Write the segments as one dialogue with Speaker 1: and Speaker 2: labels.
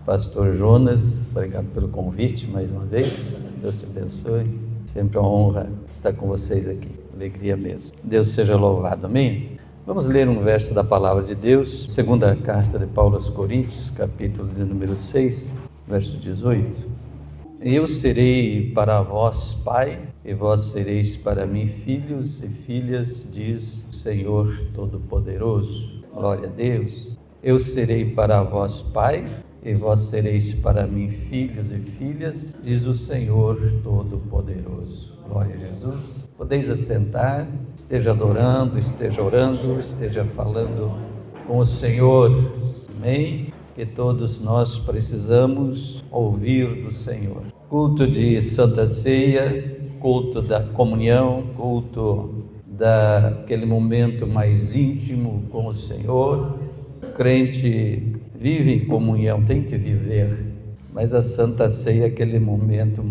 Speaker 1: Pastor Jonas, obrigado pelo convite mais uma vez. Deus te abençoe. Sempre uma honra estar com vocês aqui. Alegria mesmo. Deus seja louvado. Amém? Vamos ler um verso da palavra de Deus. Segunda carta de Paulo aos Coríntios, capítulo de número 6, verso 18. Eu serei para vós pai, e vós sereis para mim filhos e filhas, diz o Senhor Todo-Poderoso. Glória a Deus. Eu serei para vós pai, e vós sereis para mim filhos e filhas, diz o Senhor Todo-Poderoso. Glória a Jesus. Podeis assentar, esteja adorando, esteja orando, esteja falando com o Senhor. Amém? Que todos nós precisamos ouvir do Senhor. Culto de Santa Ceia, culto da comunhão, culto daquele momento mais íntimo com o Senhor. O crente vive em comunhão, tem que viver, mas a Santa Ceia é aquele momento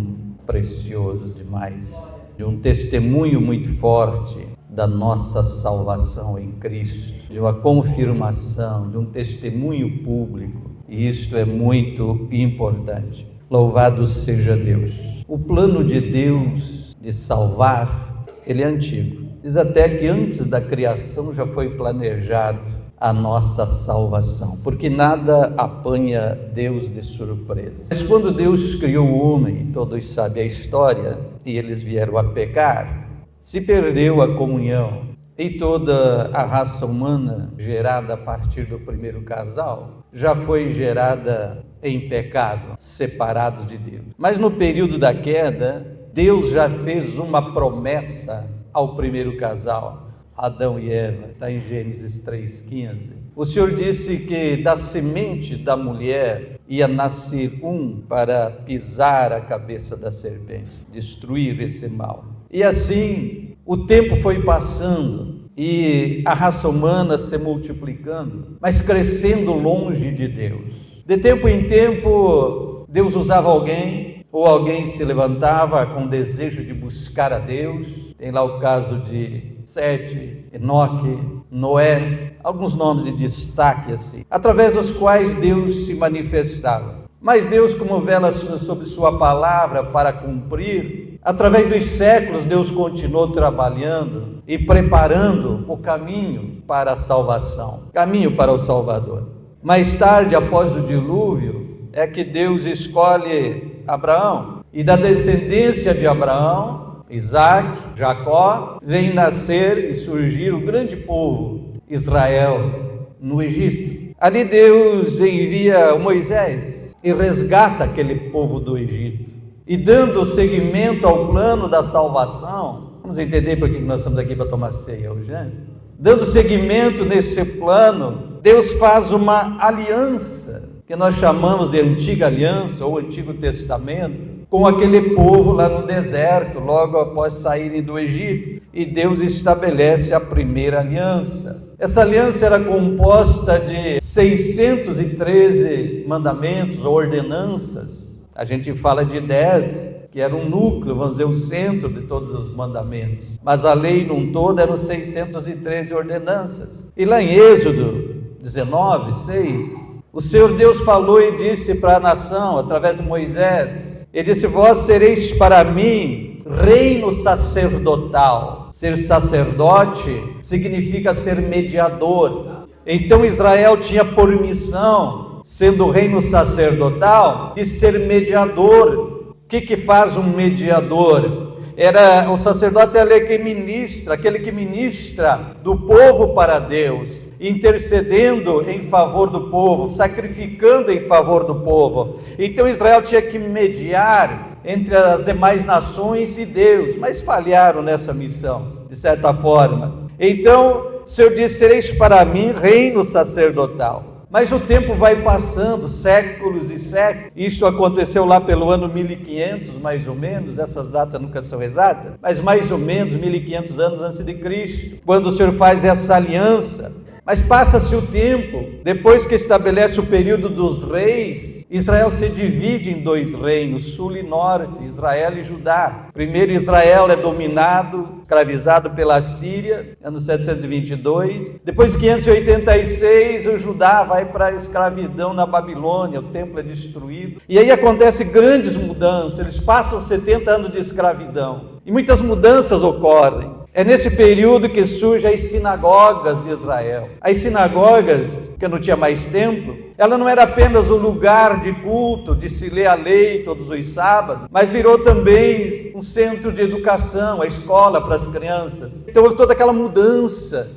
Speaker 1: precioso demais, de um testemunho muito forte da nossa salvação em Cristo, de uma confirmação, de um testemunho público, e isto é muito importante. Louvado seja Deus. O plano de Deus de salvar, ele é antigo. Diz até que antes da criação já foi planejado a nossa salvação, porque nada apanha Deus de surpresa. Mas quando Deus criou o homem, todos sabem a história, e eles vieram a pecar, se perdeu a comunhão, e toda a raça humana gerada a partir do primeiro casal já foi gerada em pecado, separados de Deus. Mas no período da queda, Deus já fez uma promessa ao primeiro casal, Adão e Eva, está em Gênesis 3,15. O Senhor disse que da semente da mulher ia nascer um para pisar a cabeça da serpente, destruir esse mal. E assim, o tempo foi passando e a raça humana se multiplicando, mas crescendo longe de Deus. De tempo em tempo, Deus usava alguém, ou alguém se levantava com desejo de buscar a Deus. Tem lá o caso de Sete, Enoque, Noé, alguns nomes de destaque assim, através dos quais Deus se manifestava. Mas Deus, como vela sobre sua palavra para cumprir, através dos séculos Deus continuou trabalhando e preparando o caminho para a salvação, caminho para o Salvador. Mais tarde, após o dilúvio, é que Deus escolhe Abraão, e da descendência de Abraão, Isaac, Jacó, vem nascer e surgir o grande povo Israel no Egito. Ali Deus envia Moisés e resgata aquele povo do Egito, e dando seguimento ao plano da salvação, vamos entender por que nós estamos aqui para tomar ceia hoje, né? Dando seguimento nesse plano, Deus faz uma aliança, que nós chamamos de Antiga Aliança ou Antigo Testamento, com aquele povo lá no deserto, logo após saírem do Egito, e Deus estabelece a primeira aliança. Essa aliança era composta de 613 mandamentos ou ordenanças. A gente fala de 10, que era um núcleo, vamos dizer, o centro de todos os mandamentos, mas a lei num todo eram 613 ordenanças. E lá em Êxodo 19, 6, o Senhor Deus falou e disse para a nação, através de Moisés, ele disse: vós sereis para mim reino sacerdotal. Ser sacerdote significa ser mediador. Então Israel tinha por missão, sendo reino sacerdotal, de ser mediador. O que faz um mediador? Era o sacerdote aquele que ministra do povo para Deus, intercedendo em favor do povo, sacrificando em favor do povo. Então Israel tinha que mediar entre as demais nações e Deus, mas falharam nessa missão, de certa forma. Então o Senhor disse: sereis para mim reino sacerdotal. Mas o tempo vai passando, séculos e séculos. Isso aconteceu lá pelo ano 1500, mais ou menos. Essas datas nunca são exatas, mas mais ou menos 1500 anos antes de Cristo, quando o Senhor faz essa aliança. Mas passa-se o tempo, depois que estabelece o período dos reis, Israel se divide em 2 reinos, sul e norte, Israel e Judá. Primeiro Israel é dominado, escravizado pela Síria, ano 722. Depois de 586, o Judá vai para a escravidão na Babilônia, o templo é destruído. E aí acontecem grandes mudanças, eles passam 70 anos de escravidão. E muitas mudanças ocorrem. É nesse período que surgem as sinagogas de Israel. As sinagogas, porque não tinha mais templo, ela não era apenas um lugar de culto, de se ler a lei todos os sábados, mas virou também um centro de educação, a escola para as crianças. Então houve toda aquela mudança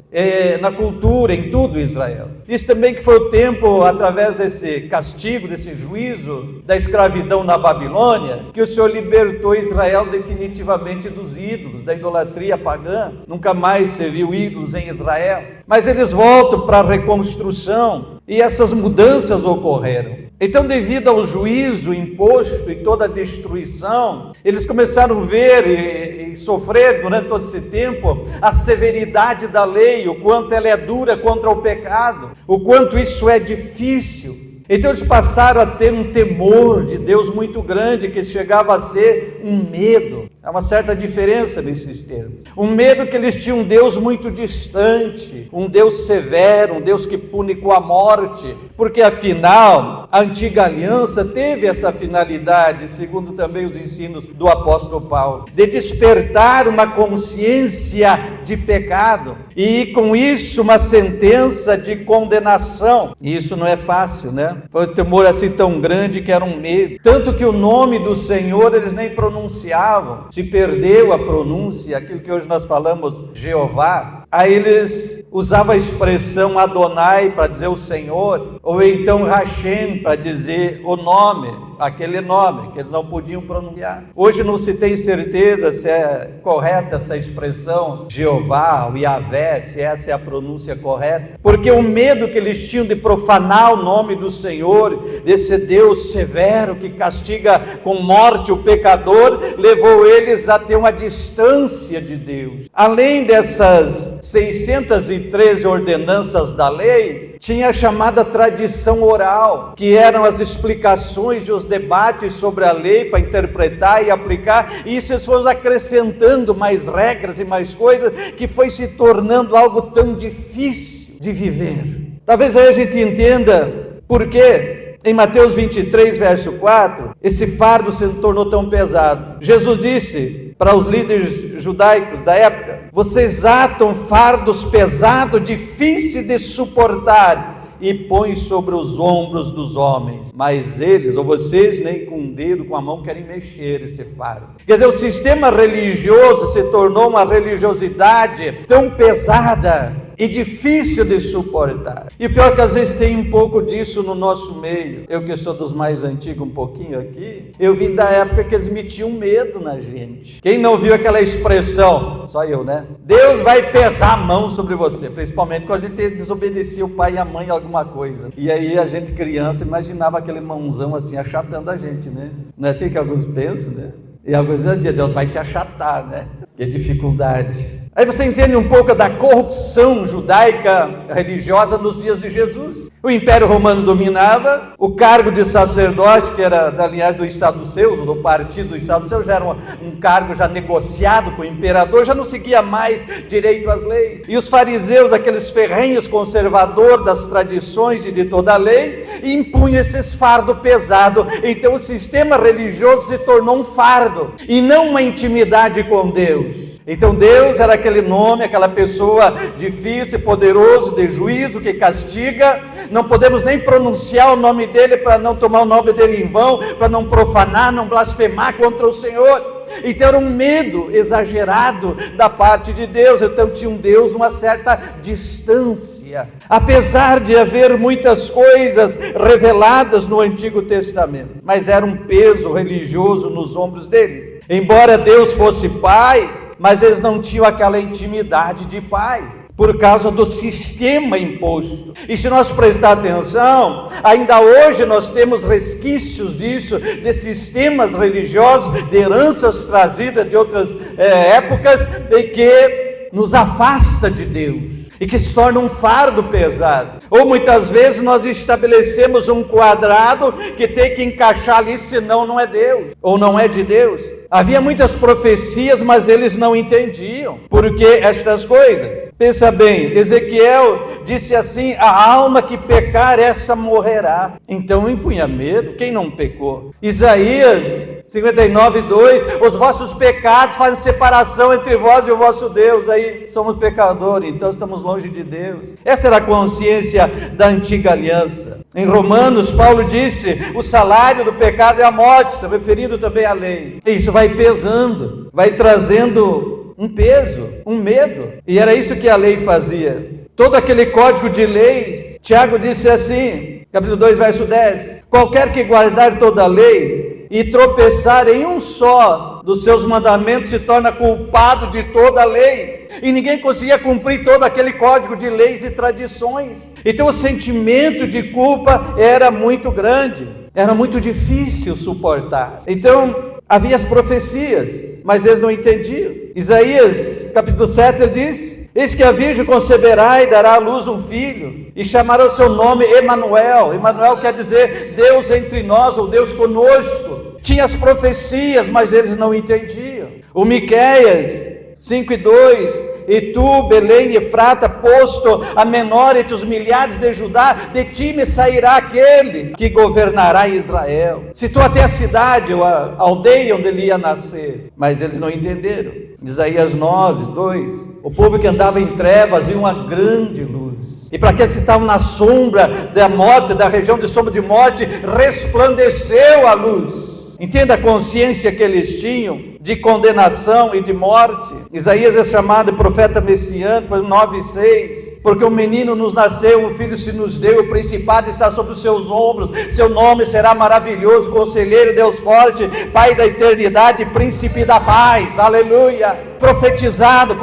Speaker 1: na cultura, em tudo Israel. Diz também que foi o tempo, através desse castigo, desse juízo da escravidão na Babilônia, que o Senhor libertou Israel definitivamente dos ídolos, da idolatria pagã. Nunca mais se viu ídolos em Israel. Mas eles voltam para a reconstrução e essas mudanças ocorreram. Então, devido ao juízo imposto e toda a destruição, eles começaram a ver e sofrer durante todo esse tempo a severidade da lei, o quanto ela é dura contra o pecado, o quanto isso é difícil. Então eles passaram a ter um temor de Deus muito grande, que chegava a ser um medo. Há uma certa diferença nesses termos. Um medo que eles tinham um Deus muito distante, um Deus severo, um Deus que pune com a morte, porque afinal a antiga aliança teve essa finalidade, segundo também os ensinos do apóstolo Paulo, de despertar uma consciência de pecado e com isso uma sentença de condenação. E isso não é fácil, né? Foi um temor assim tão grande que era um medo. Tanto que o nome do Senhor eles nem pronunciavam. Se perdeu a pronúncia, aquilo que hoje nós falamos, Jeová. Aí eles usavam a expressão Adonai para dizer o Senhor, ou então Hashem para dizer o nome, aquele nome que eles não podiam pronunciar. Hoje não se tem certeza se é correta essa expressão Jeová ou Yahvé, se essa é a pronúncia correta, porque o medo que eles tinham de profanar o nome do Senhor, desse Deus severo que castiga com morte o pecador, levou eles a ter uma distância de Deus. Além dessas 613 ordenanças da lei, tinha a chamada tradição oral, que eram as explicações e os debates sobre a lei para interpretar e aplicar, e isso eles foram acrescentando mais regras e mais coisas, que foi se tornando algo tão difícil de viver. Talvez aí a gente entenda por que em Mateus 23, verso 4, esse fardo se tornou tão pesado. Jesus disse para os líderes judaicos da época: vocês atam fardos pesados, difíceis de suportar, e põem sobre os ombros dos homens, mas eles, ou vocês, nem com o dedo, com a mão, querem mexer esse fardo. Quer dizer, o sistema religioso se tornou uma religiosidade tão pesada e difícil de suportar. E o pior é que às vezes tem um pouco disso no nosso meio. Eu que sou dos mais antigos um pouquinho aqui, eu vim da época que eles metiam medo na gente. Quem não viu aquela expressão, só eu, né? Deus vai pesar a mão sobre você, principalmente quando a gente desobedecia o pai e a mãe em alguma coisa. E aí a gente criança imaginava aquele mãozão assim achatando a gente, né? Não é assim que alguns pensam, né? E alguns dizem, Deus vai te achatar, né? Que dificuldade. Aí você entende um pouco da corrupção judaica religiosa nos dias de Jesus. O Império Romano dominava, o cargo de sacerdote, que era da linhagem dos saduceus, do partido dos saduceus, já era um cargo já negociado com o imperador, já não seguia mais direito às leis. E os fariseus, aqueles ferrenhos conservadores das tradições e de toda a lei, impunham esses fardos pesados. Então o sistema religioso se tornou um fardo e não uma intimidade com Deus. Então Deus era aquele nome, aquela pessoa difícil, poderoso, de juízo, que castiga. Não podemos nem pronunciar o nome dele para não tomar o nome dele em vão, para não profanar, não blasfemar contra o Senhor. Então era um medo exagerado da parte de Deus. Então tinha um Deus uma certa distância, apesar de haver muitas coisas reveladas no Antigo Testamento, mas era um peso religioso nos ombros deles. Embora Deus fosse Pai, mas eles não tinham aquela intimidade de pai, por causa do sistema imposto. E se nós prestar atenção, ainda hoje nós temos resquícios disso, de sistemas religiosos, de heranças trazidas de outras épocas, e que nos afasta de Deus. e que se torna um fardo pesado. Ou muitas vezes nós estabelecemos um quadrado que tem que encaixar ali, senão não é Deus, ou não é de Deus. Havia muitas profecias, mas eles não entendiam por que estas coisas. Pensa bem, Ezequiel disse assim: a alma que pecar, essa morrerá. Então impunha medo, quem não pecou? Isaías 59:2, os vossos pecados fazem separação entre vós e o vosso Deus. Aí somos pecadores, então estamos longe de Deus. Essa era a consciência da antiga aliança. Em Romanos, Paulo disse: o salário do pecado é a morte, se referindo também à lei. Isso vai pesando, vai trazendo um peso, um medo. E era isso que a lei fazia. Todo aquele código de leis, Tiago disse assim, capítulo 2, verso 10: qualquer que guardar toda a lei e tropeçar em um só dos seus mandamentos se torna culpado de toda a lei. E ninguém conseguia cumprir todo aquele código de leis e tradições. Então o sentimento de culpa era muito grande, era muito difícil suportar. Então havia as profecias, mas eles não entendiam. Isaías capítulo 7 ele diz: eis que a virgem conceberá e dará à luz um filho, e chamará o seu nome Emanuel. Emanuel quer dizer Deus entre nós, ou Deus conosco. Tinha as profecias, mas eles não entendiam. O Miqueias 5:2: e tu, Belém e Efrata, posto a menor entre os milhares de Judá, de ti me sairá aquele que governará Israel. Citou até a cidade, ou a aldeia onde ele ia nascer, mas eles não entenderam. Isaías 9:2: o povo que andava em trevas viu uma grande luz, e para aqueles que estavam na sombra da morte, da região de sombra de morte, resplandeceu a luz. Entenda a consciência que eles tinham de condenação e de morte. Isaías é chamado de profeta messiânico, 9:6, porque um menino nos nasceu, um filho se nos deu, o principado está sobre os seus ombros, seu nome será maravilhoso, conselheiro, Deus forte, Pai da eternidade, príncipe da paz. Aleluia. Profetizado,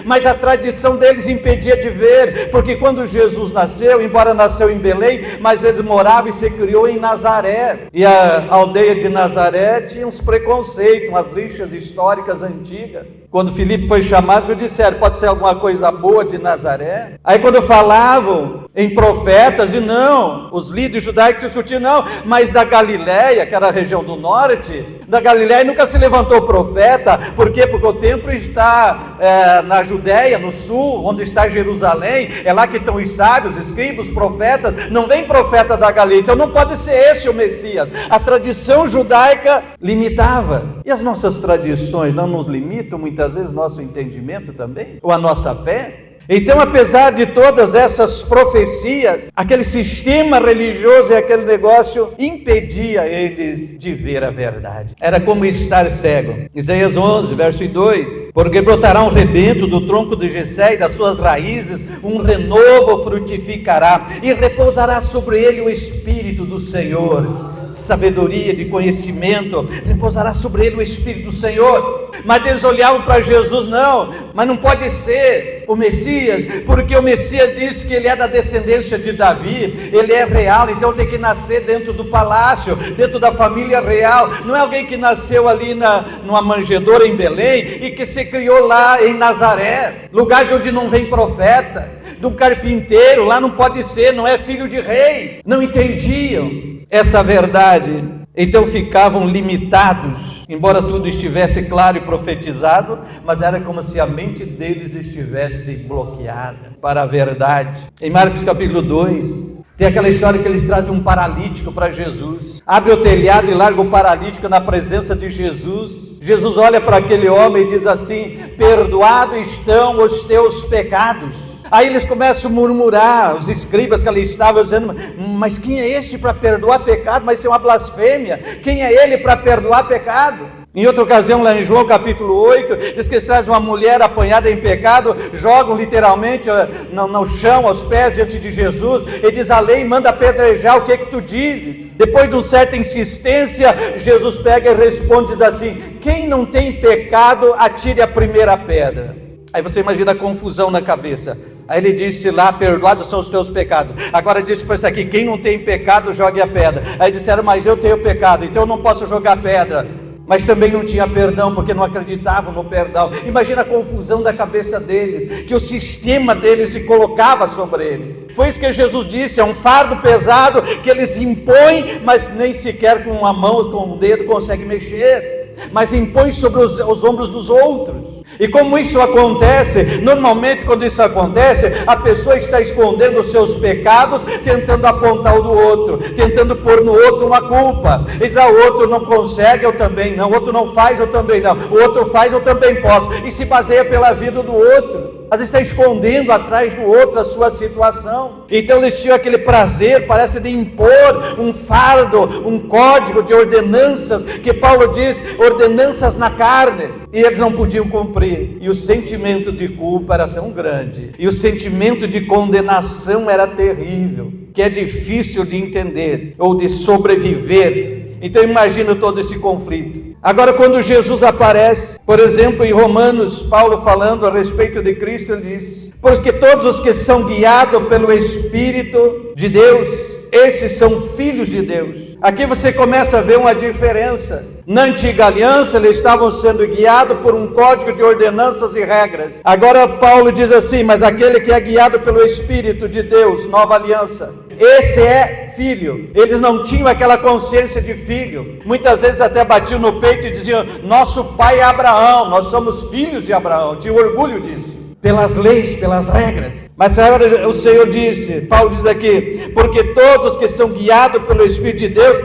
Speaker 1: mas a tradição deles impedia de ver, porque quando Jesus nasceu, embora nasceu em Belém, mas eles moravam e se criou em Nazaré, e a aldeia de Nazaré tinha uns preconceitos, umas rixas históricas antigas. Quando Filipe foi chamado, eles disseram: pode ser alguma coisa boa de Nazaré? Aí quando falavam em profetas, e não, os líderes judaicos discutiam, não, mas da Galileia, que era a região do norte, da Galileia nunca se levantou profeta. Por quê? Porque o templo está na Judéia, no sul, onde está Jerusalém, é lá que estão os sábios, os escribas, os profetas, não vem profeta da Galileia, então não pode ser esse o Messias. A tradição judaica limitava, e as nossas tradições não nos limitam muitas vezes nosso entendimento também, ou a nossa fé? Então, apesar de todas essas profecias, aquele sistema religioso e aquele negócio impedia eles de ver a verdade. Era como estar cego. Isaías 11, verso 2: porque brotará um rebento do tronco de Jessé, e das suas raízes um renovo frutificará, e repousará sobre ele o Espírito do Senhor, de sabedoria, de conhecimento, repousará sobre ele o Espírito do Senhor. Mas eles olhavam para Jesus: não, mas não pode ser o Messias, porque o Messias diz que ele é da descendência de Davi, ele é real, então tem que nascer dentro do palácio, dentro da família real. Não é alguém que nasceu ali numa manjedoura em Belém e que se criou lá em Nazaré, lugar de onde não vem profeta, de um carpinteiro, lá não pode ser, não é filho de rei. Não entendiam essa verdade, então ficavam limitados, embora tudo estivesse claro e profetizado, mas era como se a mente deles estivesse bloqueada para a verdade. Em Marcos capítulo 2, tem aquela história que eles trazem um paralítico para Jesus, abre o telhado e larga o paralítico na presença de Jesus. Jesus olha para aquele homem e diz assim: perdoados estão os teus pecados. Aí eles começam a murmurar, os escribas que ali estavam, dizendo: mas quem é este para perdoar pecado? Mas isso é uma blasfêmia. Quem é ele para perdoar pecado? Em outra ocasião, lá em João capítulo 8, diz que eles trazem uma mulher apanhada em pecado, jogam literalmente no chão, aos pés, diante de Jesus, e diz: a lei manda apedrejar, o que é que tu dizes? Depois de uma certa insistência, Jesus pega e responde, diz assim: quem não tem pecado, atire a primeira pedra. Aí você imagina a confusão na cabeça. Aí ele disse lá: perdoados são os teus pecados. Agora disse para isso aqui: quem não tem pecado, jogue a pedra. Aí disseram: mas eu tenho pecado, então eu não posso jogar pedra. mas também não tinha perdão, porque não acreditavam no perdão. Imagina a confusão da cabeça deles, que o sistema deles se colocava sobre eles. Foi isso que Jesus disse, é um fardo pesado que eles impõem, mas nem sequer com uma mão, com um dedo consegue mexer, mas impõe sobre os ombros dos outros. E como isso acontece, normalmente quando isso acontece, a pessoa está escondendo os seus pecados, tentando apontar o do outro, tentando pôr no outro uma culpa. Diz, o outro não consegue, eu também não, o outro não faz, eu também não, o outro faz, eu também posso, e se baseia pela vida do outro. Às vezes está escondendo atrás do outro a sua situação. Então eles tinham aquele prazer, parece, de impor um fardo, um código de ordenanças, que Paulo diz, ordenanças na carne, e eles não podiam cumprir, e o sentimento de culpa era tão grande, e o sentimento de condenação era terrível, que é difícil de entender, ou de sobreviver. Então imagina todo esse conflito. Agora, quando Jesus aparece, por exemplo, em Romanos, Paulo falando a respeito de Cristo, ele diz, porque todos os que são guiados pelo Espírito de Deus, esses são filhos de Deus. Aqui você começa a ver uma diferença. Na antiga aliança, eles estavam sendo guiados por um código de ordenanças e regras. Agora Paulo diz assim, mas aquele que é guiado pelo Espírito de Deus, nova aliança, esse é filho. Eles não tinham aquela consciência de filho. Muitas vezes até batiam no peito e diziam, nosso pai é Abraão, nós somos filhos de Abraão. Tinha orgulho disso, pelas leis, pelas regras. Mas agora o Senhor disse, Paulo diz aqui, porque todos os que são guiados pelo Espírito de Deus,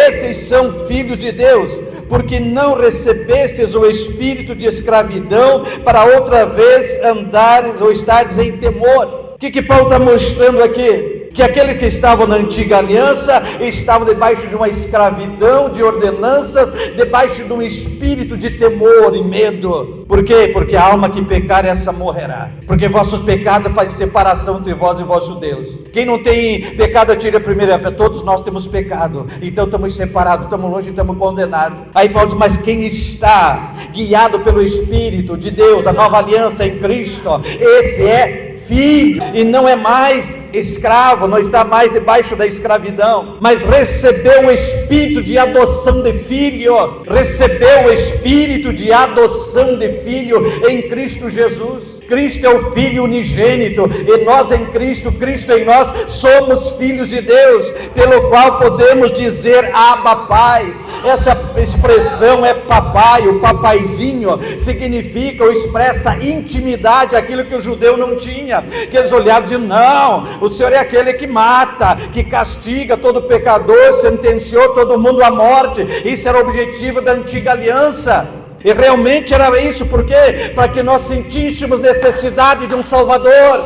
Speaker 1: esses são filhos de Deus, porque não recebestes o espírito de escravidão para outra vez andares ou estares em temor. O que Paulo está mostrando aqui? Que aqueles que estavam na antiga aliança estavam debaixo de uma escravidão de ordenanças, debaixo de um espírito de temor e medo. Por quê? Porque a alma que pecar, essa morrerá. Porque vossos pecados fazem separação entre vós e vosso Deus. Quem não tem pecado, atire a primeira pedra. Todos nós temos pecado, então estamos separados, estamos longe, estamos condenados. Aí Paulo diz, mas quem está guiado pelo Espírito de Deus, a nova aliança em Cristo, esse é filho, e não é mais escravo, não está mais debaixo da escravidão, mas recebeu o espírito de adoção de filho, recebeu o espírito de adoção de filho em Cristo Jesus. Cristo é o Filho unigênito, e nós em Cristo, Cristo em nós, somos filhos de Deus, pelo qual podemos dizer Abba Pai. Essa expressão é papai, o papaizinho, significa ou expressa intimidade, aquilo que o judeu não tinha, que eles olhavam e diziam, não, o Senhor é aquele que mata, que castiga todo pecador, sentenciou todo mundo à morte. Isso era o objetivo da antiga aliança. E realmente era isso, por quê? Para que nós sentíssemos necessidade de um Salvador.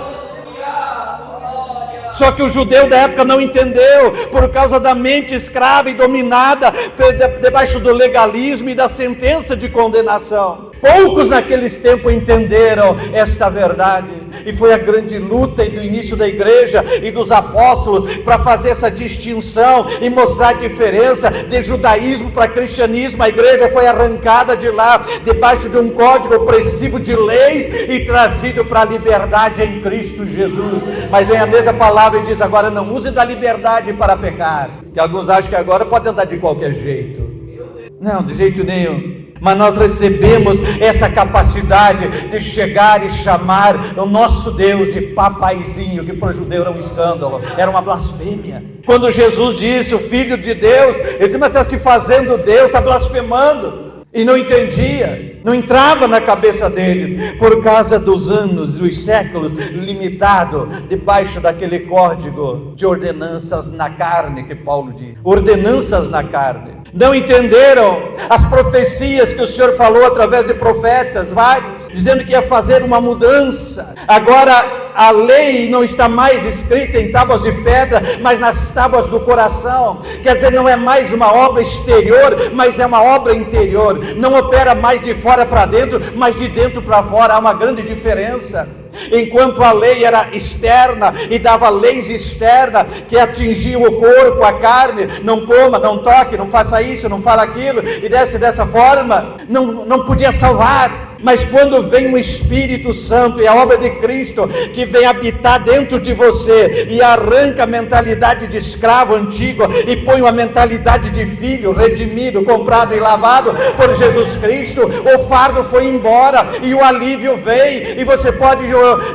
Speaker 1: Só que o judeu da época não entendeu, por causa da mente escrava e dominada debaixo do legalismo e da sentença de condenação. Poucos naqueles tempos entenderam esta verdade, e foi a grande luta do início da igreja e dos apóstolos para fazer essa distinção e mostrar a diferença de judaísmo para cristianismo. A igreja foi arrancada de lá, debaixo de um código opressivo de leis, e trazido para a liberdade em Cristo Jesus. Mas vem a mesma palavra e diz, agora não use da liberdade para pecar, que alguns acham que agora pode andar de qualquer jeito. Não, de jeito nenhum. Mas nós recebemos essa capacidade de chegar e chamar o nosso Deus de papaizinho, que para o judeu era um escândalo, era uma blasfêmia. Quando Jesus disse, o Filho de Deus, ele disse, mas está se fazendo Deus, está blasfemando. E não entendia, não entrava na cabeça deles, por causa dos anos, dos séculos, limitado, debaixo daquele código de ordenanças na carne, que Paulo diz, ordenanças na carne. Não entenderam as profecias que o Senhor falou através de profetas, vários, dizendo que ia fazer uma mudança. Agora a lei não está mais escrita em tábuas de pedra, mas nas tábuas do coração. Quer dizer, não é mais uma obra exterior, mas é uma obra interior. Não opera mais de fora para dentro, mas de dentro para fora. Há uma grande diferença. Enquanto a lei era externa e dava leis externas que atingiam o corpo, a carne, não coma, não toque, não faça isso, não fale aquilo, e dessa forma não podia salvar. Mas quando vem o Espírito Santo e a obra de Cristo que vem habitar dentro de você e arranca a mentalidade de escravo antigo e põe uma mentalidade de filho redimido, comprado e lavado por Jesus Cristo, o fardo foi embora e o alívio vem, e você pode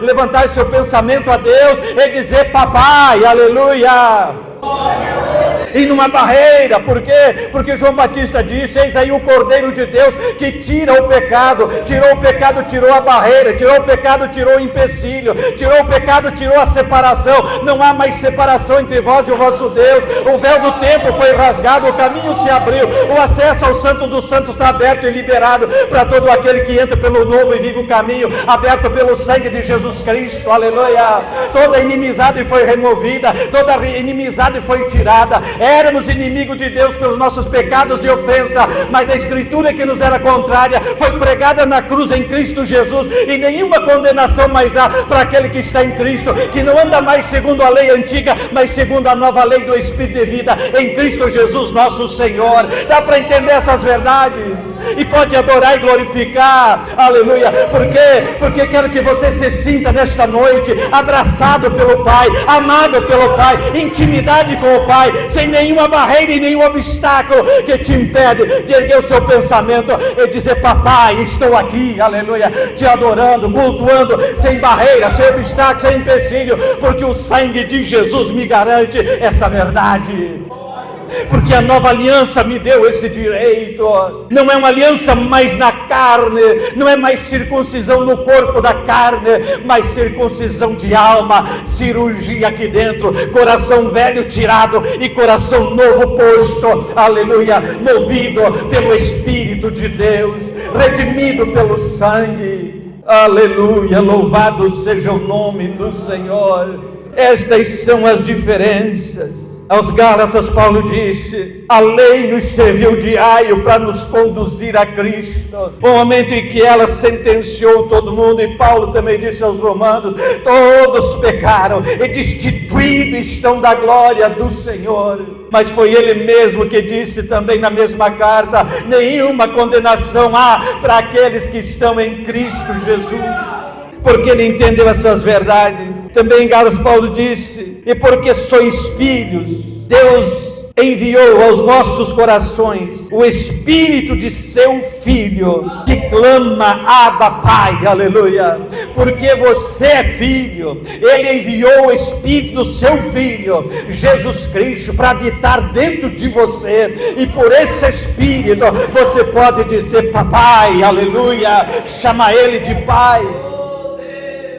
Speaker 1: levantar seu pensamento a Deus e dizer: papai, aleluia. E numa barreira, por quê? Porque João Batista disse: eis aí o Cordeiro de Deus que tira o pecado, tirou a barreira, tirou o pecado, tirou o empecilho, tirou o pecado, tirou a separação. Não há mais separação entre vós e o vosso Deus. O véu do templo foi rasgado, o caminho se abriu, o acesso ao Santo dos Santos está aberto e liberado para todo aquele que entra pelo novo e vivo caminho, aberto pelo sangue de Jesus Cristo, aleluia. Toda inimizade foi removida, toda inimizade foi tirada. Éramos inimigos de Deus pelos nossos pecados e ofensa, mas a Escritura que nos era contrária foi pregada na cruz em Cristo Jesus, e nenhuma condenação mais há para aquele que está em Cristo, que não anda mais segundo a lei antiga, mas segundo a nova lei do Espírito de vida em Cristo Jesus nosso Senhor. Dá para entender essas verdades? E pode adorar e glorificar, aleluia. Por quê? Porque quero que você se sinta nesta noite abraçado pelo Pai, amado pelo Pai, intimidade com o Pai, sem nenhuma barreira e nenhum obstáculo que te impede de erguer o seu pensamento e dizer: papai, estou aqui, aleluia, te adorando, cultuando, sem barreira, sem obstáculo, sem empecilho, porque o sangue de Jesus me garante essa verdade. Porque a nova aliança me deu esse direito. Não é uma aliança mais na carne, não é mais circuncisão no corpo da carne, mas circuncisão de alma, cirurgia aqui dentro, coração velho tirado e coração novo posto, aleluia, movido pelo Espírito de Deus, redimido pelo sangue, aleluia, louvado seja o nome do Senhor. Estas são as diferenças. Aos Gálatas, Paulo disse: a lei nos serviu de aio para nos conduzir a Cristo. No momento em que ela sentenciou todo mundo, e Paulo também disse aos Romanos: todos pecaram e destituídos estão da glória do Senhor. Mas foi ele mesmo que disse também na mesma carta: nenhuma condenação há para aqueles que estão em Cristo Jesus. Porque ele entendeu essas verdades. Também em Gálatas Paulo disse: e porque sois filhos, Deus enviou aos vossos corações o Espírito de seu Filho, que clama: Abba, Pai, aleluia. Porque você é filho, Ele enviou o Espírito do seu Filho, Jesus Cristo, para habitar dentro de você, e por esse Espírito você pode dizer: papai, aleluia, chama Ele de Pai.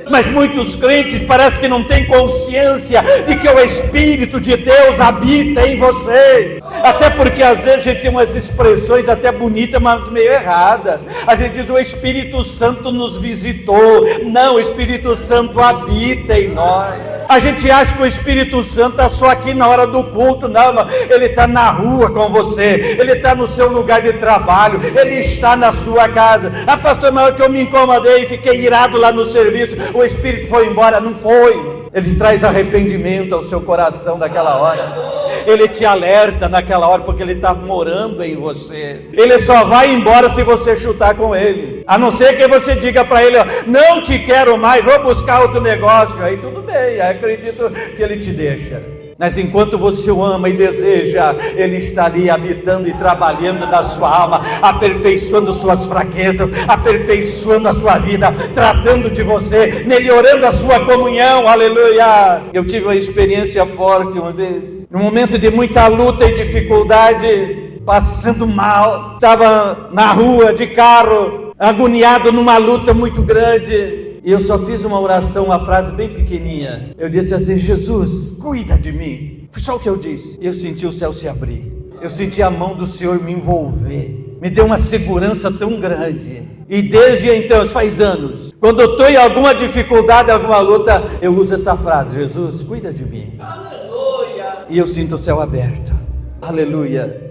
Speaker 1: Mas muitos crentes parece que não têm consciência de que o Espírito de Deus habita em você. Até porque às vezes a gente tem umas expressões até bonitas, mas meio erradas. A gente diz: o Espírito Santo nos visitou. Não, o Espírito Santo habita em nós. A gente acha que o Espírito Santo está só aqui na hora do culto. Não, ele está na rua com você, ele está no seu lugar de trabalho, ele está na sua casa. Ah, pastor, mas que eu me incomodei e fiquei irado lá no serviço, o Espírito foi embora. Não foi. Ele traz arrependimento ao seu coração naquela hora. Ele te alerta naquela hora, porque ele está morando em você. Ele só vai embora se você chutar com ele. A não ser que você diga para ele: não te quero mais, vou buscar outro negócio. Aí tudo bem, acredito que ele te deixa. Mas enquanto você o ama e deseja, Ele está ali habitando e trabalhando na sua alma, aperfeiçoando suas fraquezas, aperfeiçoando a sua vida, tratando de você, melhorando a sua comunhão, aleluia. Eu tive uma experiência forte uma vez, num momento de muita luta e dificuldade, passando mal, estava na rua de carro, agoniado numa luta muito grande. E eu só fiz uma oração, uma frase bem pequenininha. Eu disse assim: Jesus, cuida de mim. Foi só o que eu disse. Eu senti o céu se abrir. Eu senti a mão do Senhor me envolver. Me deu uma segurança tão grande. E desde então, faz anos, quando eu estou em alguma dificuldade, alguma luta, eu uso essa frase: Jesus, cuida de mim. Aleluia. E eu sinto o céu aberto. Aleluia.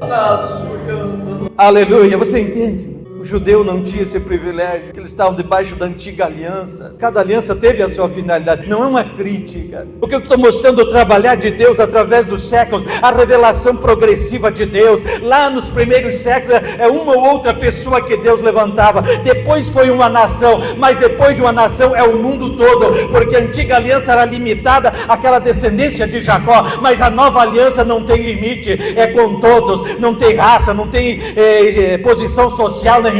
Speaker 1: Aleluia. Você entende? O judeu não tinha esse privilégio, que eles estavam debaixo da antiga aliança. Cada aliança teve a sua finalidade, não é uma crítica. O que eu estou mostrando, o trabalhar de Deus através dos séculos, a revelação progressiva de Deus. Lá nos primeiros séculos, é uma ou outra pessoa que Deus levantava. Depois foi uma nação, mas depois de uma nação é o mundo todo, porque a antiga aliança era limitada àquela descendência de Jacó, mas a nova aliança não tem limite, é com todos, não tem raça, não tem posição social nenhuma,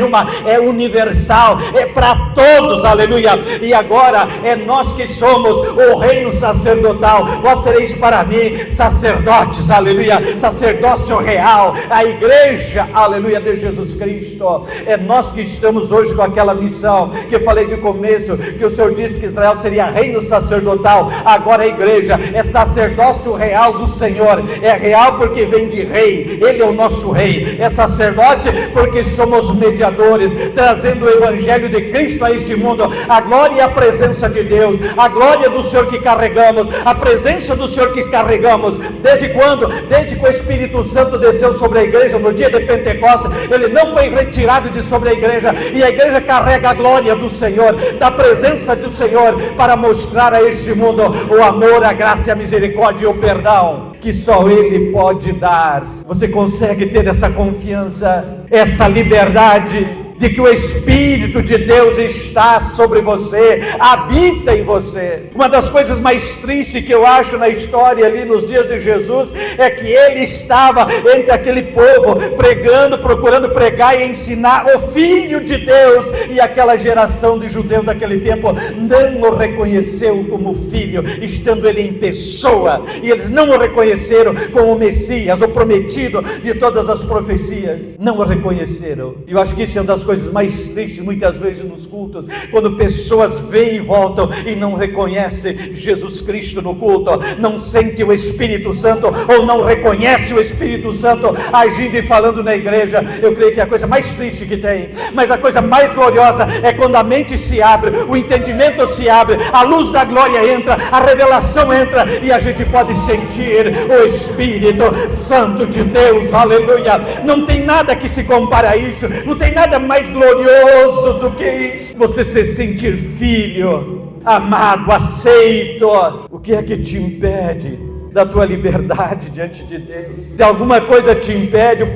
Speaker 1: é universal, é para todos, aleluia. E agora é nós que somos o reino sacerdotal. Vós sereis para mim sacerdotes, aleluia, sacerdócio real, a igreja, aleluia, de Jesus Cristo. É nós que estamos hoje com aquela missão que eu falei de começo, que o Senhor disse que Israel seria reino sacerdotal. Agora a igreja é sacerdócio real do Senhor. É real porque vem de rei, ele é o nosso rei. É sacerdote porque somos mediadores, trazendo o evangelho de Cristo a este mundo, a glória e a presença de Deus, a glória do Senhor que carregamos, a presença do Senhor que carregamos. Desde quando? Desde que o Espírito Santo desceu sobre a igreja no dia de Pentecostes, ele não foi retirado de sobre a igreja, e a igreja carrega a glória do Senhor, da presença do Senhor, para mostrar a este mundo o amor, a graça, a misericórdia e o perdão que só Ele pode dar. Você consegue ter essa confiança, essa liberdade de que o Espírito de Deus está sobre você, habita em você. Uma das coisas mais tristes que eu acho na história ali nos dias de Jesus, é que ele estava entre aquele povo, pregando, procurando pregar e ensinar o Filho de Deus, e aquela geração de judeus daquele tempo não o reconheceu como Filho, estando ele em pessoa, e eles não o reconheceram como o Messias, o prometido de todas as profecias, não o reconheceram. E eu acho que isso é uma das coisas mais tristes muitas vezes nos cultos, quando pessoas vêm e voltam e não reconhecem Jesus Cristo no culto, não sente o Espírito Santo, ou não reconhece o Espírito Santo agindo e falando na igreja. Eu creio que é a coisa mais triste que tem, mas a coisa mais gloriosa é quando a mente se abre, o entendimento se abre, a luz da glória entra, a revelação entra, e a gente pode sentir o Espírito Santo de Deus, aleluia. Não tem nada que se compare a isso, não tem nada mais glorioso do que isso, você se sentir filho, amado, aceito. O que é que te impede da tua liberdade diante de Deus? Se alguma coisa te impede,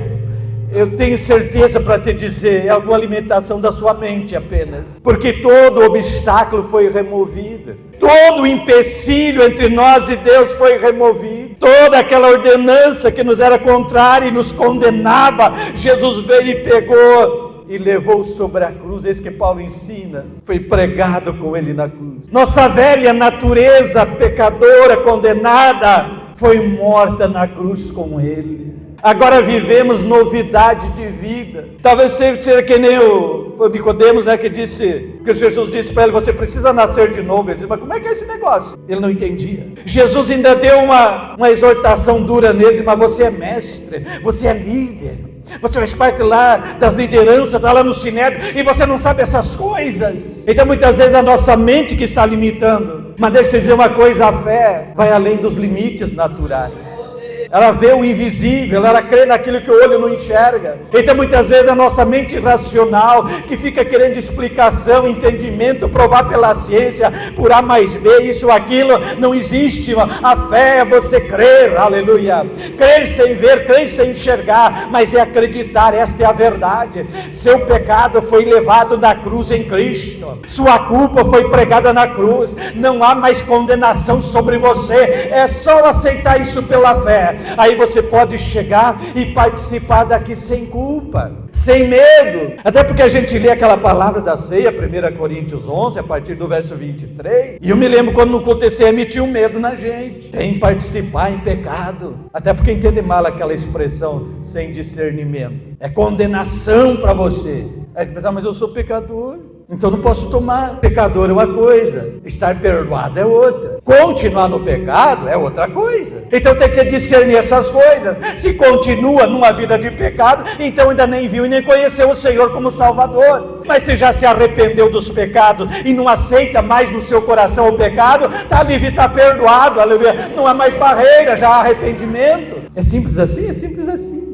Speaker 1: eu tenho certeza para te dizer, é alguma alimentação da sua mente apenas, porque todo obstáculo foi removido, todo empecilho entre nós e Deus foi removido, toda aquela ordenança que nos era contrária e nos condenava, Jesus veio e pegou e levou sobre a cruz. Esse que Paulo ensina, foi pregado com ele na cruz. Nossa velha natureza pecadora, condenada, foi morta na cruz com ele. Agora vivemos novidade de vida. Talvez seja que nem o Nicodemos, né, que Jesus disse para ele, você precisa nascer de novo. Ele disse, mas como é que é esse negócio? Ele não entendia. Jesus ainda deu uma exortação dura nele, disse, mas você é mestre, você é líder, você faz parte lá das lideranças, está lá no Sinédrio, e você não sabe essas coisas. Então muitas vezes a nossa mente que está limitando. Mas deixa eu te dizer uma coisa, a fé vai além dos limites naturais. Ela vê o invisível, ela crê naquilo que o olho não enxerga. Então muitas vezes a nossa mente racional, que fica querendo explicação, entendimento, provar pela ciência, por A mais B, isso ou aquilo, não existe. A fé é você crer, aleluia, crer sem ver, crer sem enxergar, mas é acreditar. Esta é a verdade. Seu pecado foi levado na cruz em Cristo, sua culpa foi pregada na cruz, não há mais condenação sobre você, é só aceitar isso pela fé. Aí você pode chegar e participar daqui sem culpa, sem medo. Até porque a gente lê aquela palavra da ceia, 1 Coríntios 11, a partir do verso 23. E eu me lembro quando no culto TCM tinha um medo na gente, em participar em pecado. Até porque entende mal aquela expressão, sem discernimento. É condenação para você. Aí você pensa, mas eu sou pecador, então não posso tomar. Pecador é uma coisa, estar perdoado é outra, continuar no pecado é outra coisa. Então tem que discernir essas coisas. Se continua numa vida de pecado, então ainda nem viu e nem conheceu o Senhor como Salvador. Mas se já se arrependeu dos pecados e não aceita mais no seu coração o pecado, está livre, está perdoado, aleluia. Não há mais barreira, já há arrependimento. É simples assim? É simples assim.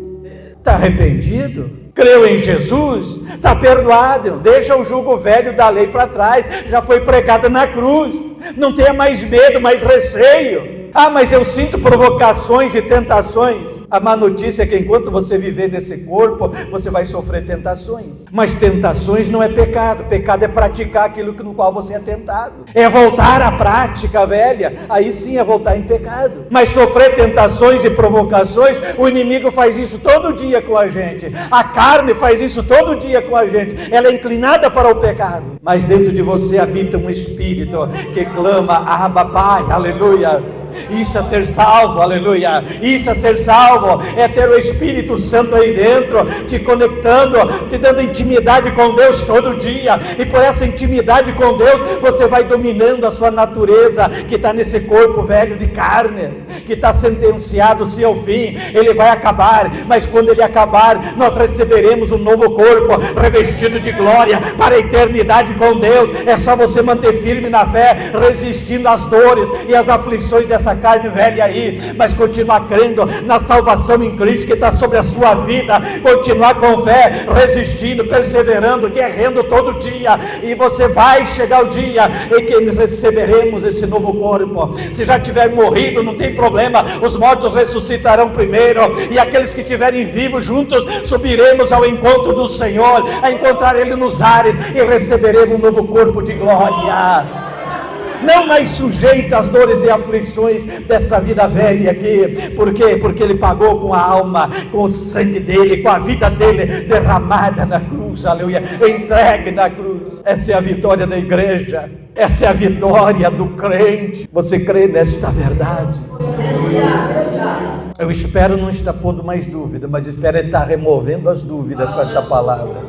Speaker 1: Está arrependido? Creu em Jesus? Está perdoado. Deixa o jugo velho da lei para trás. Já foi pregado na cruz. Não tenha mais medo, mais receio. Ah, mas eu sinto provocações e tentações. A má notícia é que enquanto você viver nesse corpo, você vai sofrer tentações. Mas tentações não é pecado. Pecado é praticar aquilo no qual você é tentado. É voltar à prática velha. Aí sim é voltar em pecado. Mas sofrer tentações e provocações, o inimigo faz isso todo dia com a gente. A carne faz isso todo dia com a gente. Ela é inclinada para o pecado. Mas dentro de você habita um espírito que clama, Abba, Pai, aleluia. Isso é ser salvo, aleluia. Isso é ser salvo, é ter o Espírito Santo aí dentro, te conectando, te dando intimidade com Deus todo dia. E por essa intimidade com Deus, você vai dominando a sua natureza, que está nesse corpo velho de carne, que está sentenciado sim ao fim. Ele vai acabar, mas quando ele acabar, nós receberemos um novo corpo, revestido de glória, para a eternidade com Deus. É só você manter firme na fé, resistindo às dores e às aflições dessa carne velha aí, mas continuar crendo na salvação em Cristo que está sobre a sua vida, continuar com fé, resistindo, perseverando, guerreando todo dia, e você vai chegar o dia em que receberemos esse novo corpo. Se já tiver morrido, não tem problema, os mortos ressuscitarão primeiro, e aqueles que estiverem vivos juntos, subiremos ao encontro do Senhor, a encontrar Ele nos ares, e receberemos um novo corpo de glória. Não mais sujeito às dores e aflições dessa vida velha aqui. Por quê? Porque Ele pagou com a alma, com o sangue dEle, com a vida dEle derramada na cruz, aleluia, entregue na cruz. Essa é a vitória da igreja, essa é a vitória do crente. Você crê nesta verdade? Eu espero não estar pondo mais dúvida, mas espero estar removendo as dúvidas com esta palavra.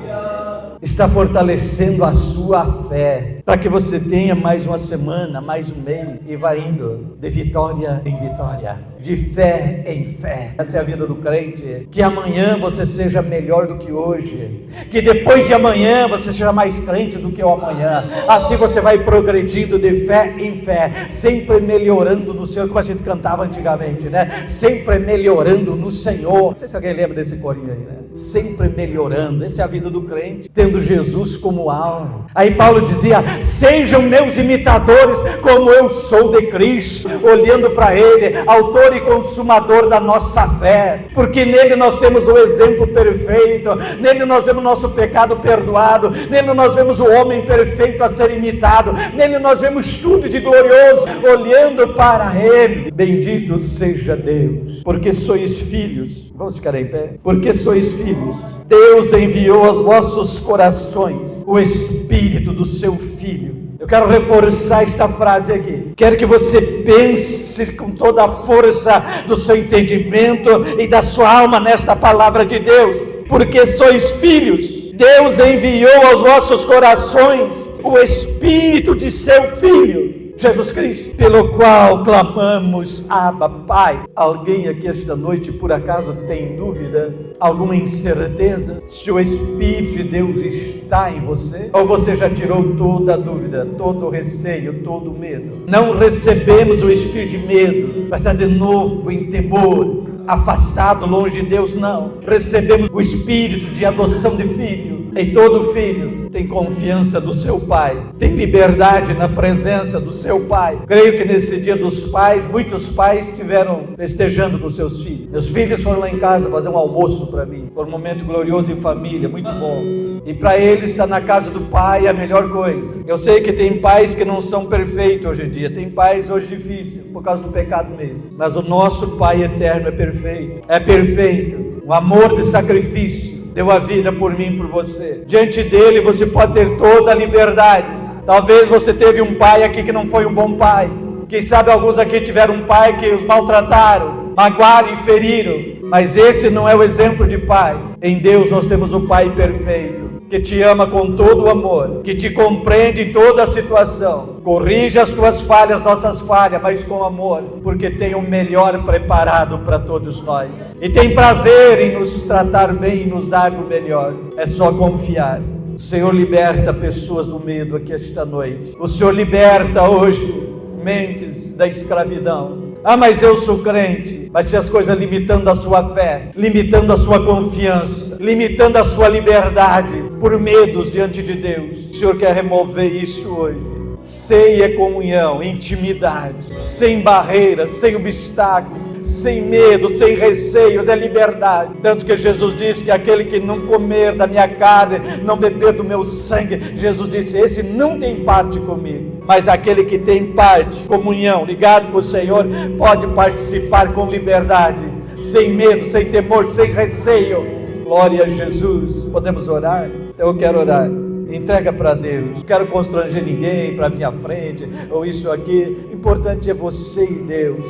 Speaker 1: Está fortalecendo a sua fé, para que você tenha mais uma semana, mais um mês, e vá indo de vitória em vitória, de fé em fé. Essa é a vida do crente. Que amanhã você seja melhor do que hoje, que depois de amanhã você seja mais crente do que o amanhã. Assim você vai progredindo de fé em fé, sempre melhorando no Senhor, como a gente cantava antigamente, né? Sempre melhorando no Senhor. Não sei se alguém lembra desse corinho aí, né? Sempre melhorando. Essa é a vida do crente, tendo Jesus como alvo. Aí Paulo dizia: sejam meus imitadores como eu sou de Cristo, olhando para Ele, autor e consumador da nossa fé, porque nele nós temos o exemplo perfeito, nele nós vemos o nosso pecado perdoado, nele nós vemos o homem perfeito a ser imitado, nele nós vemos tudo de glorioso, olhando para Ele. Bendito seja Deus, porque sois filhos. Vamos ficar aí em pé? Porque sois filhos. Deus enviou aos vossos corações o Espírito do seu Filho. Eu quero reforçar esta frase aqui. Quero que você pense com toda a força do seu entendimento e da sua alma nesta palavra de Deus. Porque sois filhos. Deus enviou aos vossos corações o Espírito de seu Filho, Jesus Cristo, pelo qual clamamos, Abba, Pai. Alguém aqui esta noite, por acaso, tem dúvida, alguma incerteza, se o Espírito de Deus está em você? Ou você já tirou toda a dúvida, todo o receio, todo o medo? Não recebemos o Espírito de medo, mas está de novo em temor, afastado, longe de Deus, não. Recebemos o Espírito de adoção de filho. E todo filho tem confiança do seu pai, tem liberdade na presença do seu pai. Creio que nesse dia dos pais, muitos pais estiveram festejando com seus filhos. Meus filhos foram lá em casa fazer um almoço para mim. Foi um momento glorioso em família, muito bom. E para eles estar na casa do pai é a melhor coisa. Eu sei que tem pais que não são perfeitos hoje em dia, tem pais hoje difíceis, por causa do pecado mesmo. Mas o nosso Pai eterno é perfeito. É perfeito. Um amor de sacrifício. Deu a vida por mim e por você. Diante dele você pode ter toda a liberdade. Talvez você teve um pai aqui que não foi um bom pai. Quem sabe alguns aqui tiveram um pai que os maltrataram, magoaram e feriram. Mas esse não é o exemplo de pai. Em Deus nós temos o Pai perfeito, que te ama com todo o amor, que te compreende em toda a situação, corrige as tuas falhas, nossas falhas, mas com amor, porque tem o melhor preparado para todos nós, e tem prazer em nos tratar bem e nos dar o melhor. É só confiar. O Senhor liberta pessoas do medo aqui esta noite. O Senhor liberta hoje mentes da escravidão. Ah, mas eu sou crente. Mas se as coisas limitando a sua fé, limitando a sua confiança, limitando a sua liberdade, por medos diante de Deus, o Senhor quer remover isso hoje. Ceia é comunhão, intimidade, sem barreiras, sem obstáculos, sem medo, sem receios, é liberdade. Tanto que Jesus disse que aquele que não comer da minha carne, não beber do meu sangue, Jesus disse, esse não tem parte comigo. Mas aquele que tem parte, comunhão, ligado com o Senhor, pode participar com liberdade, sem medo, sem temor, sem receio. Glória a Jesus. Podemos orar? Eu quero orar. Entrega para Deus. Não quero constranger ninguém para vir à frente, ou isso aqui. O importante é você e Deus.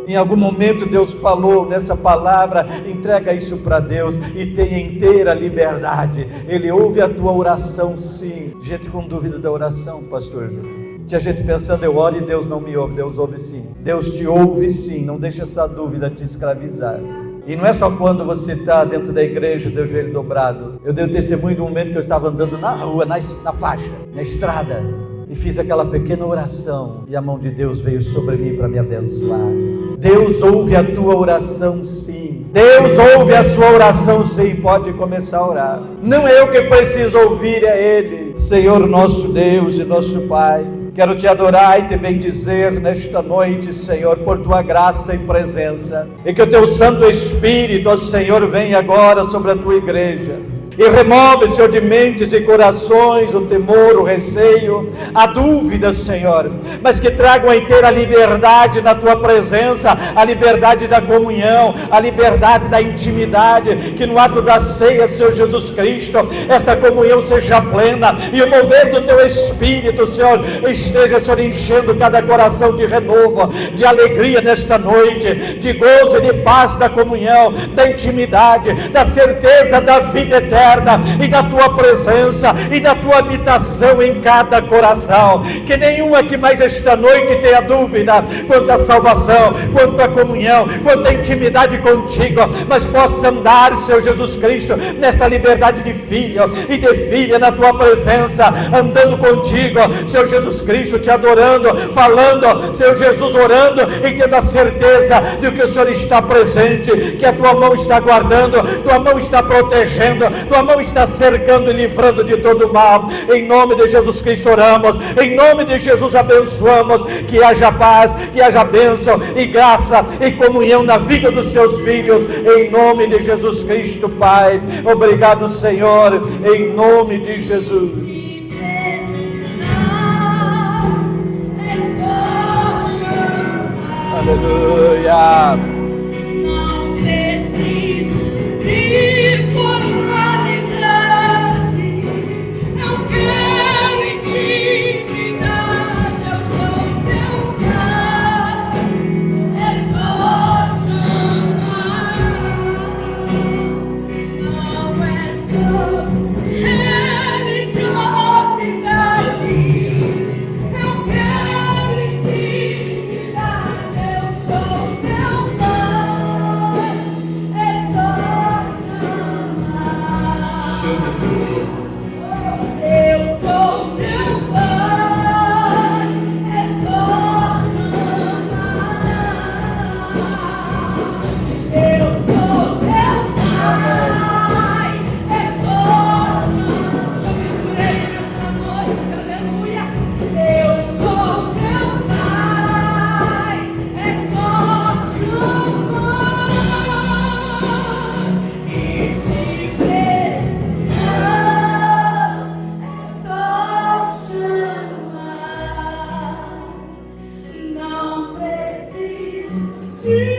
Speaker 1: Em algum momento Deus falou nessa palavra, entrega isso para Deus e tenha inteira liberdade. Ele ouve a tua oração, sim. Gente com dúvida da oração, pastor Jesus. Tinha gente pensando, eu oro e Deus não me ouve. Deus ouve sim. Deus te ouve sim. Não deixa essa dúvida te escravizar. E não é só quando você está dentro da igreja, de joelho dobrado. Eu dei o testemunho de um momento que eu estava andando na rua, na faixa, na estrada, e fiz aquela pequena oração, e a mão de Deus veio sobre mim para me abençoar. Deus ouve a tua oração sim. Deus ouve a sua oração sim. Pode começar a orar. Não é eu que preciso ouvir, é Ele. Senhor nosso Deus e nosso Pai, quero te adorar e te bendizer nesta noite, Senhor, por tua graça e presença. E que o teu Santo Espírito, ó Senhor, venha agora sobre a tua igreja. E remove, Senhor, de mentes e corações o temor, o receio, a dúvida, Senhor, mas que tragam a inteira liberdade na tua presença, a liberdade da comunhão, a liberdade da intimidade, que no ato da ceia, Senhor Jesus Cristo, esta comunhão seja plena, e o mover do teu Espírito, Senhor, esteja, Senhor, enchendo cada coração de renovo, de alegria nesta noite, de gozo e de paz da comunhão, da intimidade, da certeza da vida eterna, e da tua presença e da tua habitação em cada coração. Que nenhum aqui mais esta noite tenha dúvida quanto à salvação, quanto à comunhão, quanto à intimidade contigo, mas possa andar, Senhor Jesus Cristo, nesta liberdade de filho e de filha na tua presença, andando contigo, Senhor Jesus Cristo, te adorando, falando, Senhor Jesus, orando e tendo a certeza de que o Senhor está presente, que a tua mão está guardando, tua mão está protegendo, tua mão está cercando e livrando de todo mal. Em nome de Jesus Cristo oramos, em nome de Jesus abençoamos, que haja paz, que haja bênção e graça e comunhão na vida dos teus filhos, em nome de Jesus Cristo, Pai. Obrigado, Senhor, em nome de Jesus. Aleluia.
Speaker 2: Não preciso de formalidades, não quero intimidade, eu sou teu pai, é só chamar. Não é só religiosidade, eu quero intimidade, eu sou teu pai, é só chamar. Eu sou teu pai, é só chamar. Eu sou teu pai, é só chamar. Chame por ele nessa noite, aleluia. Eu sou teu pai, é só chamar. E se precisar, é só chamar. Não preciso de